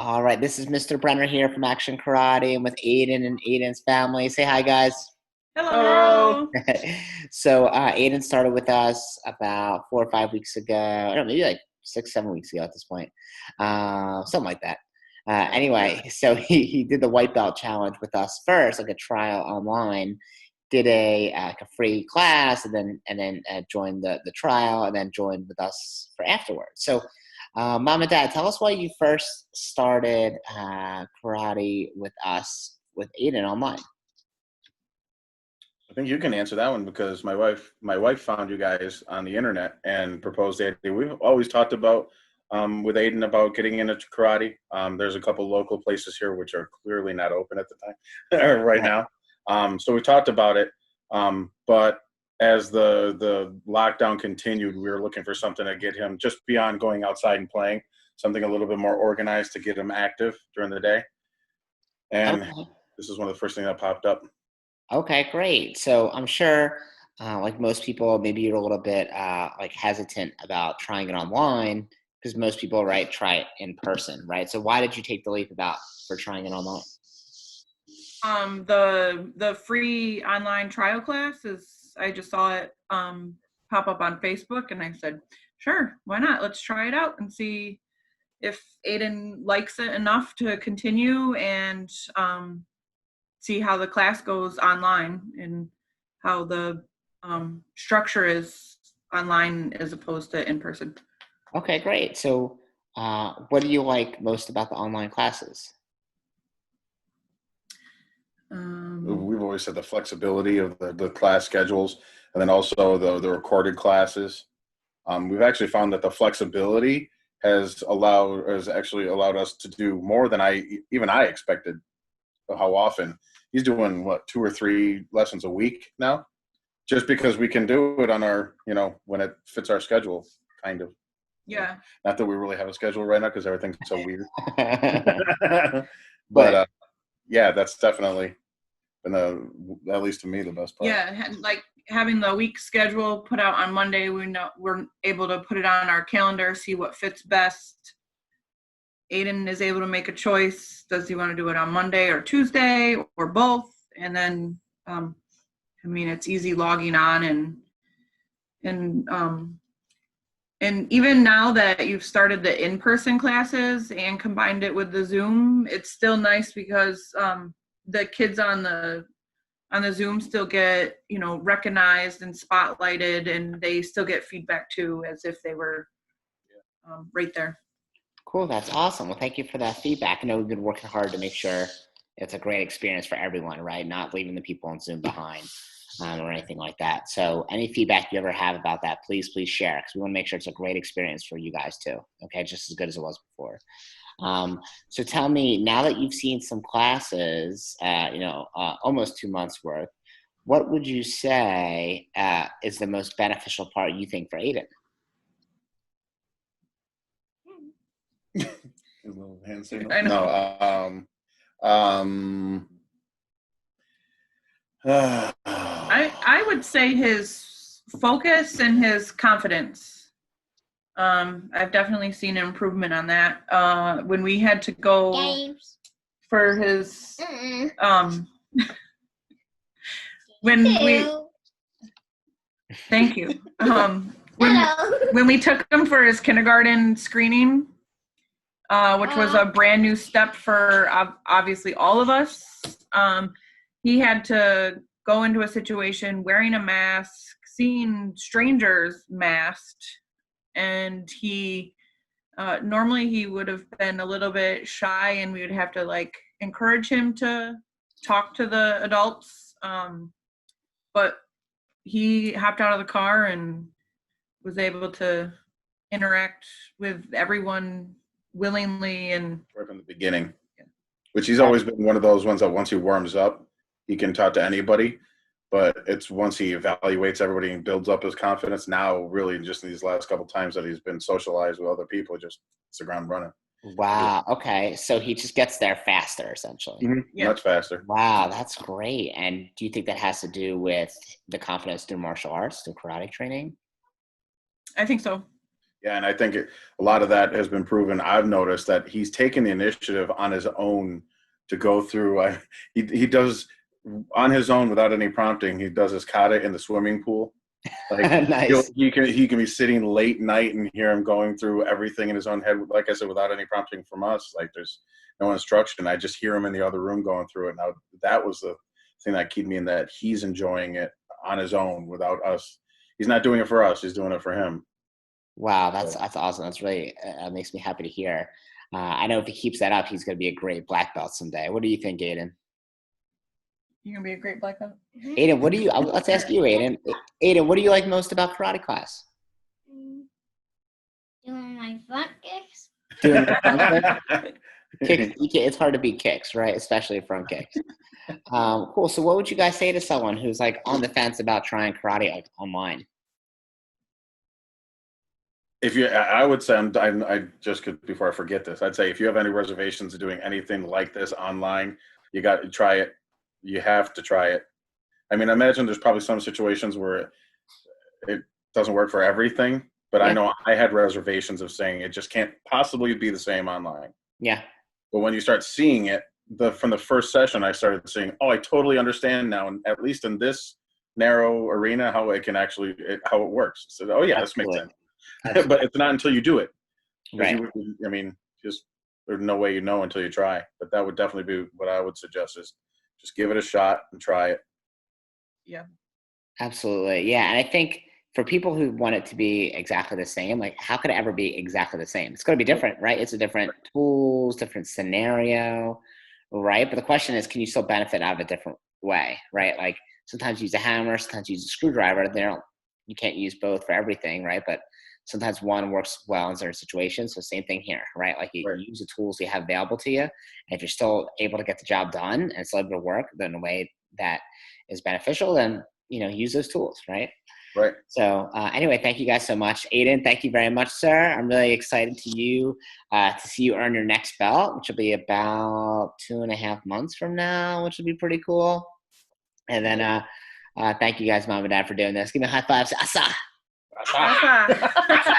All right, this is Mr. Brenner here from Action Karate and with Aiden and Aiden's family. Say hi, guys. Hello. Hello. So Aiden started with us about 4 or 5 weeks ago. I don't know, maybe like 6, 7 weeks ago at this point, something like that. Anyway, so he did the white belt challenge with us first, like a trial online. Did like a free class, and then joined the trial, and then joined with us for afterwards. So, Mom and Dad, tell us why you first started karate with us with Aiden online. I think you can answer that one because my wife found you guys on the internet and proposed it. We've always talked about with Aiden about getting into karate. There's a couple local places here which are clearly not open at the time or right now. So we talked about it. But as the lockdown continued, we were looking for something to get him just beyond going outside and playing, something a little bit more organized to get him active during the day. And Okay. this is one of the first things that popped up. Okay, great. So I'm sure, like most people, maybe you're a little bit like hesitant about trying it online because most people, right, try it in person, right? So why did you take the leap about for trying it online? The free online trial class I just saw it pop up on Facebook, and I said, sure, why not? Let's try it out and see if Aiden likes it enough to continue, and see how the class goes online and how the structure is online as opposed to in person. Okay, great. So what do you like most about the online classes? We've always said the flexibility of the class schedules, and then also the recorded classes. We've actually found that the flexibility has actually allowed us to do more than I expected. How often he's doing what 2 or 3 lessons a week now, just because we can do it on our when it fits our schedule, kind of. Yeah. Not that we really have a schedule right now because everything's so weird. But But yeah, that's definitely been at least to me the best part. Yeah, like having the week schedule put out on Monday, we're able to put it on our calendar, see what fits best. Aiden is able to make a choice. Does he want to do it on Monday or Tuesday or both? And then, it's easy logging on and and even now that you've started the in-person classes and combined it with the Zoom, it's still nice because the kids on the Zoom still get, recognized and spotlighted, and they still get feedback too, as if they were right there. cool, that's awesome. Well, thank you for that feedback. I know we've been working hard to make sure it's a great experience for everyone, right? Not leaving the people on Zoom behind or anything like that. So any feedback you ever have about that, please share because we want to make sure it's a great experience for you guys too. Okay, just as good as it was before. So tell me, now that you've seen some classes, almost 2 months worth, what would you say is the most beneficial part you think for Aiden? A little hand signal. I know. No. Um. I would say his focus and his confidence. I've definitely seen an improvement on that. When we had to go for his when we thank you. When we took him for his kindergarten screening, which was a brand new step for obviously all of us. He had to go into a situation wearing a mask, seeing strangers masked, and he normally he would have been a little bit shy, and we would have to encourage him to talk to the adults. But he hopped out of the car and was able to interact with everyone willingly and right from the beginning, which he's always been one of those ones that once he warms up, he can talk to anybody. But it's once he evaluates everybody and builds up his confidence. Now, really, just in these last couple times that he's been socialized with other people, just it's the ground running. Wow. Okay. So he just gets there faster, essentially. Mm-hmm. Yeah. Much faster. Wow, that's great. And do you think that has to do with the confidence through martial arts, through karate training? I think so. Yeah, and I think a lot of that has been proven. I've noticed that he's taken the initiative on his own to go through. He does on his own without any prompting. He does his kata in the swimming pool. Like Nice. he can be sitting late night and hear him going through everything in his own head. Like I said, without any prompting from us. Like there's no instruction. I just hear him in the other room going through it. Now that was the thing that kept me in that he's enjoying it on his own without us. He's not doing it for us. He's doing it for him. Wow, that's awesome. That's really makes me happy to hear. I know if he keeps that up, he's going to be a great black belt someday. What do you think, Aiden? You're gonna be a great black belt. Aiden, what do you? Let's ask you, Aiden. Aiden, what do you like most about karate class? Doing my front kicks. Doing the front kicks. It's hard to beat kicks, right? Especially front kicks. Cool. So, what would you guys say to someone who's like on the fence about trying karate online? I would say, I just could, before I forget this, I'd say if you have any reservations of doing anything like this online, you got to try it. You have to try it. I mean, I imagine there's probably some situations where it doesn't work for everything, but yeah. I know I had reservations of saying it just can't possibly be the same online. Yeah. But when you start seeing it, from the first session, I started seeing, oh, I totally understand now, and at least in this narrow arena, how it can actually, how it works. So, oh yeah, this makes sense. But it's not until you do it. Right. I mean, just there's no way you know until you try. But that would definitely be what I would suggest is just give it a shot and try it. Yeah. Absolutely. Yeah. And I think for people who want it to be exactly the same, like how could it ever be exactly the same? It's going to be different, right? It's a different tools, different scenario, right? But the question is, can you still benefit out of a different way, right? Like sometimes you use a hammer, sometimes you use a screwdriver. You can't use both for everything, right? But sometimes one works well in certain situations. So same thing here, right? Like you use the tools you have available to you. And if you're still able to get the job done and still able to work in a way that is beneficial, then, use those tools, right? Right. So anyway, thank you guys so much. Aiden, thank you very much, sir. I'm really excited to see you earn your next belt, which will be about 2.5 months from now, which will be pretty cool. And then thank you guys, Mom and Dad, for doing this. Give me a high five. Asa. Asa.